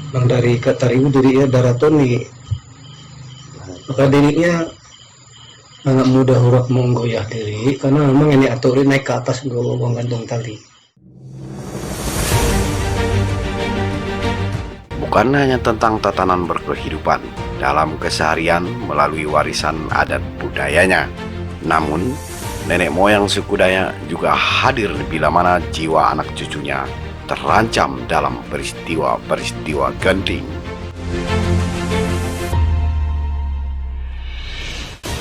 Nang dari Tariu dirinya daratoni, maka dirinya sangat mudah hurak menggoyah diri karena memang ini aturin naik ke atas gawang gantung tali. Bukan hanya tentang tatanan berkehidupan dalam keseharian melalui warisan adat budayanya, namun nenek moyang suku Dayak juga hadir bila mana jiwa anak cucunya terancam dalam peristiwa-peristiwa genting.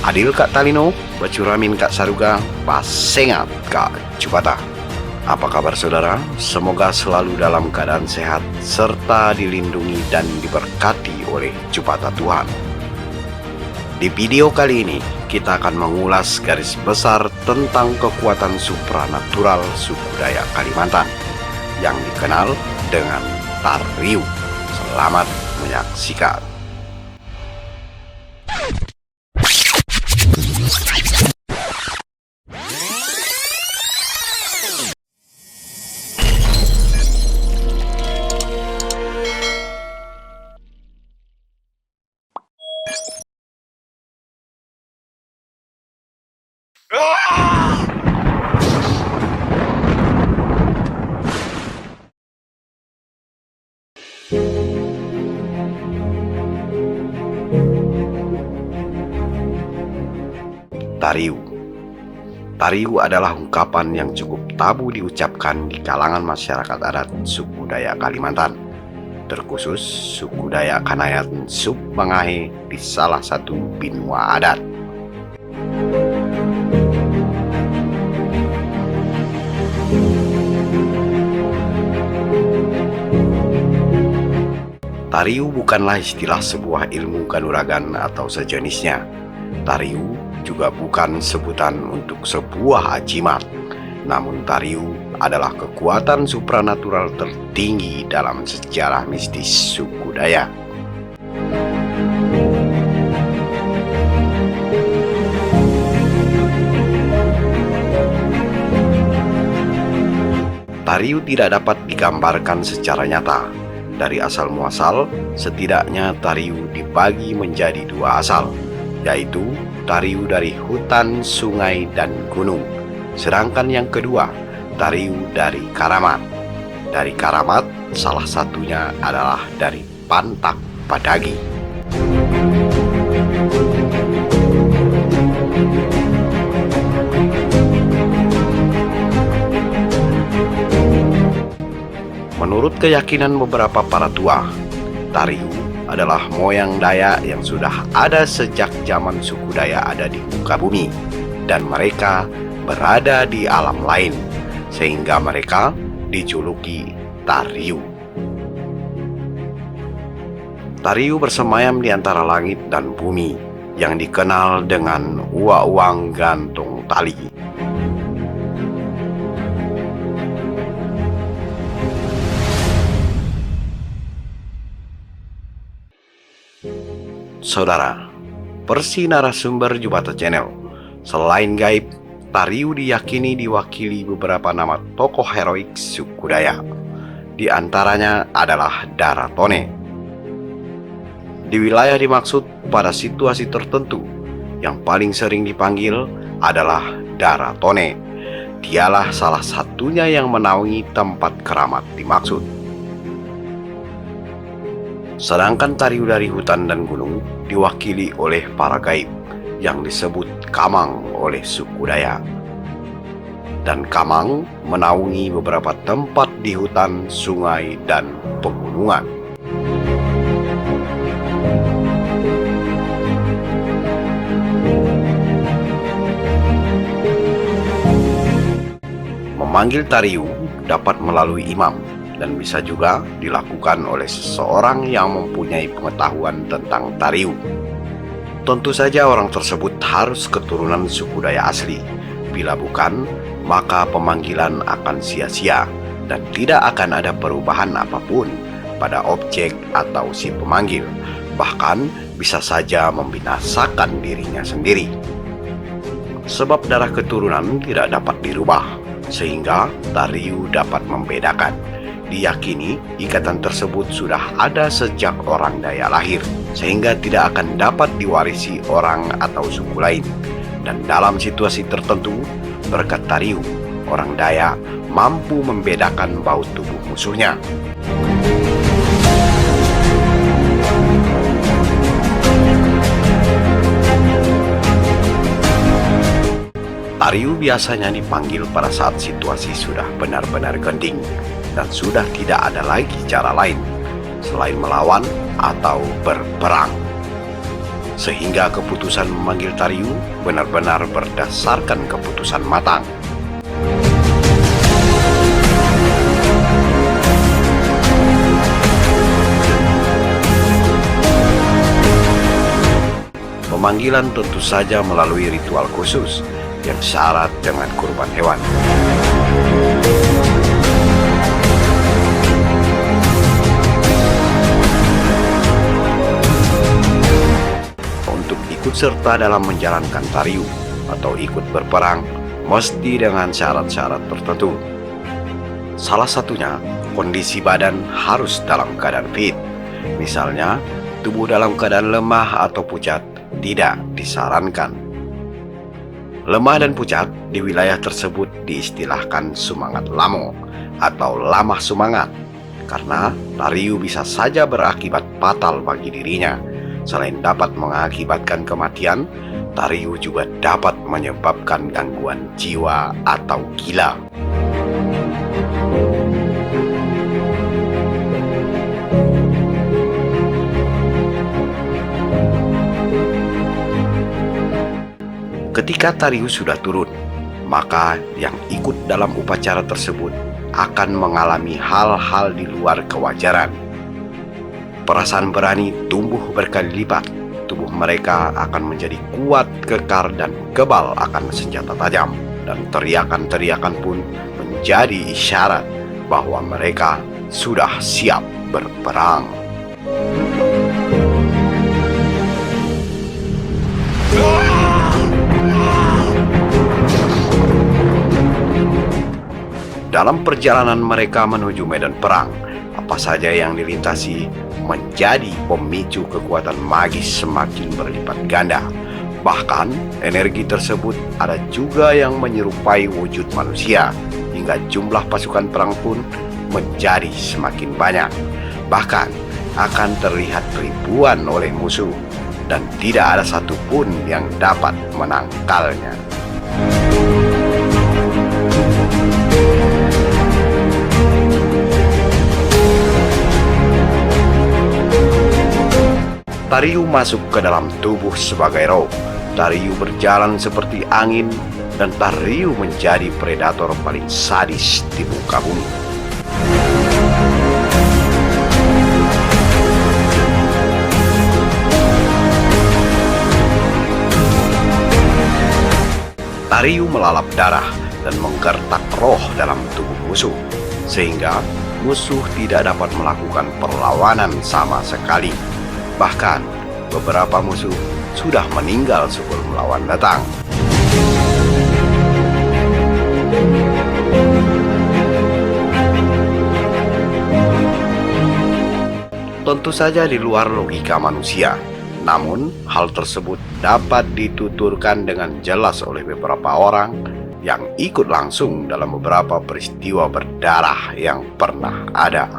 Adil Kak Talino, Bacuramin Kak Saruga, Pasengat Kak Cupata. Apa kabar saudara? Semoga selalu dalam keadaan sehat serta dilindungi dan diberkati oleh Cupata Tuhan. Di video kali ini kita akan mengulas garis besar tentang kekuatan supranatural suku Dayak Kalimantan yang dikenal dengan Tariu. Selamat menyaksikan. Tariu. Tariu adalah ungkapan yang cukup tabu diucapkan di kalangan masyarakat adat suku Dayak Kalimantan, terkhusus suku Dayak Kanayat Sub Mangahe di salah satu binua adat. Tariu bukanlah istilah sebuah ilmu kanuragan atau sejenisnya. Tariu juga bukan sebutan untuk sebuah ajimat, namun Tariu adalah kekuatan supranatural tertinggi dalam sejarah mistis suku Dayak. Tariu tidak dapat digambarkan secara nyata. Dari asal muasal, setidaknya Tariu dibagi menjadi dua asal, yaitu Tariu dari hutan, sungai, dan gunung. Sedangkan yang kedua, Tariu dari karamat. Dari karamat, salah satunya adalah dari Pantak Padagi. Menurut keyakinan beberapa para tua, Tariu adalah moyang Dayak yang sudah ada sejak zaman suku Dayak ada di muka bumi, dan mereka berada di alam lain, sehingga mereka dijuluki Tariu. Tariu bersemayam di antara langit dan bumi, yang dikenal dengan uang gantung tali. Saudara, versi narasumber Cupata Channel, selain gaib, Tariu diyakini diwakili beberapa nama tokoh heroik suku Dayak. Di antaranya adalah Daratone. Di wilayah dimaksud pada situasi tertentu, yang paling sering dipanggil adalah Daratone. Dialah salah satunya yang menaungi tempat keramat dimaksud. Sedangkan Tariu dari hutan dan gunung diwakili oleh para gaib yang disebut Kamang oleh suku Dayak. Dan Kamang menaungi beberapa tempat di hutan, sungai, dan pegunungan. Memanggil Tariu dapat melalui imam, dan bisa juga dilakukan oleh seseorang yang mempunyai pengetahuan tentang Tariu. Tentu saja orang tersebut harus keturunan suku Dayak asli. Bila bukan, maka pemanggilan akan sia-sia dan tidak akan ada perubahan apapun pada objek atau si pemanggil. Bahkan bisa saja membinasakan dirinya sendiri. Sebab darah keturunan tidak dapat dirubah, sehingga Tariu dapat membedakan Diyakini ikatan tersebut sudah ada sejak orang Dayak lahir, sehingga tidak akan dapat diwarisi orang atau suku lain. Dan dalam situasi tertentu, berkat tariu, orang Dayak mampu membedakan bau tubuh musuhnya. Tariu biasanya dipanggil pada saat situasi sudah benar-benar genting dan sudah tidak ada lagi cara lain selain melawan atau berperang. Sehingga keputusan memanggil tariu benar-benar berdasarkan keputusan matang. Pemanggilan tentu saja melalui ritual khusus yang syarat dengan kurban hewan. Untuk ikut serta dalam menjalankan tariu atau ikut berperang mesti dengan syarat-syarat tertentu. Salah satunya, kondisi badan harus dalam keadaan fit. Misalnya, tubuh dalam keadaan lemah atau pucat tidak disarankan. Lemah dan pucat di wilayah tersebut diistilahkan sumangat lamo atau lamah sumangat, karena tariu bisa saja berakibat fatal bagi dirinya. Selain dapat mengakibatkan kematian, tariu juga dapat menyebabkan gangguan jiwa atau gila. Ketika tariu sudah turun, maka yang ikut dalam upacara tersebut akan mengalami hal-hal di luar kewajaran. Perasaan berani tumbuh berkali lipat. Tubuh mereka akan menjadi kuat, kekar, dan kebal akan senjata tajam. Dan teriakan-teriakan pun menjadi isyarat bahwa mereka sudah siap berperang. Dalam perjalanan mereka menuju medan perang, apa saja yang dilintasi menjadi pemicu kekuatan magis semakin berlipat ganda. Bahkan, energi tersebut ada juga yang menyerupai wujud manusia, hingga jumlah pasukan perang pun menjadi semakin banyak. Bahkan, akan terlihat ribuan oleh musuh, dan tidak ada satupun yang dapat menangkalnya. Tariu masuk ke dalam tubuh sebagai roh. Tariu berjalan seperti angin, dan tariu menjadi predator paling sadis di muka bumi. Tariu melalap darah dan menggertak roh dalam tubuh musuh, sehingga musuh tidak dapat melakukan perlawanan sama sekali. Bahkan, beberapa musuh sudah meninggal sebelum lawan datang. Tentu saja di luar logika manusia, namun hal tersebut dapat dituturkan dengan jelas oleh beberapa orang yang ikut langsung dalam beberapa peristiwa berdarah yang pernah ada.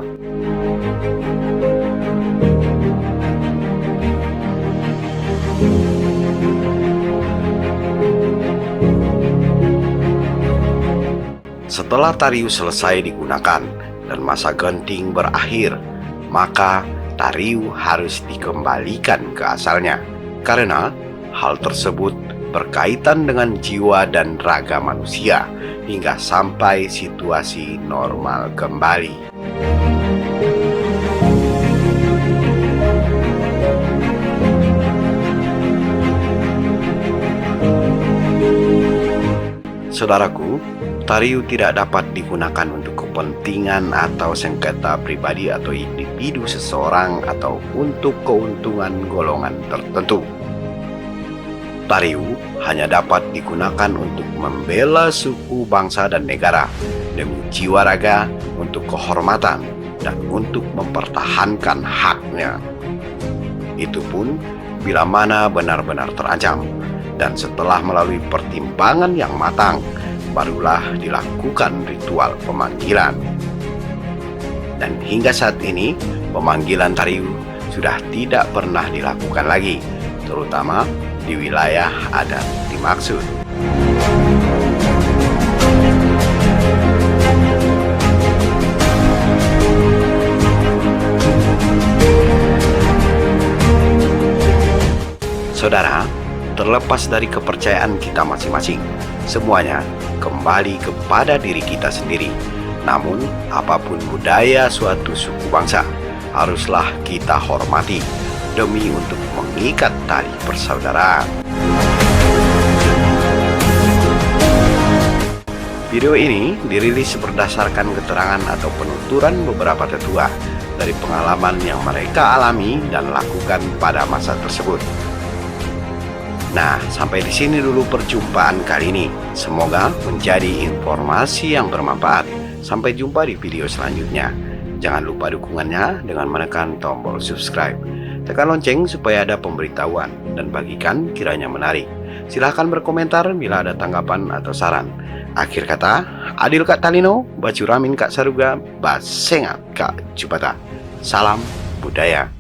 Setelah tariu selesai digunakan dan masa genting berakhir, maka tariu harus dikembalikan ke asalnya, karena hal tersebut berkaitan dengan jiwa dan raga manusia hingga sampai situasi normal kembali. Saudaraku, tariu tidak dapat digunakan untuk kepentingan atau sengketa pribadi atau individu seseorang atau untuk keuntungan golongan tertentu. Tariu hanya dapat digunakan untuk membela suku, bangsa, dan negara demi jiwa raga, untuk kehormatan, dan untuk mempertahankan haknya. Itu pun bila mana benar-benar terancam, dan setelah melalui pertimbangan yang matang, barulah dilakukan ritual pemanggilan. Dan hingga saat ini, pemanggilan Tariu sudah tidak pernah dilakukan lagi, terutama di wilayah adat dimaksud. Saudara, terlepas dari kepercayaan kita masing-masing, semuanya kembali kepada diri kita sendiri. Namun, apapun budaya suatu suku bangsa, haruslah kita hormati demi untuk mengikat tali persaudaraan. Video ini dirilis berdasarkan keterangan atau penuturan beberapa tetua dari pengalaman yang mereka alami dan lakukan pada masa tersebut. Nah, sampai di sini dulu perjumpaan kali ini. Semoga menjadi informasi yang bermanfaat. Sampai jumpa di video selanjutnya. Jangan lupa dukungannya dengan menekan tombol subscribe. Tekan lonceng supaya ada pemberitahuan dan bagikan kiranya menarik. Silahkan berkomentar bila ada tanggapan atau saran. Akhir kata, adil Kak Talino, bacuramin Kak Saruga, basengat Kak Jubata. Salam budaya.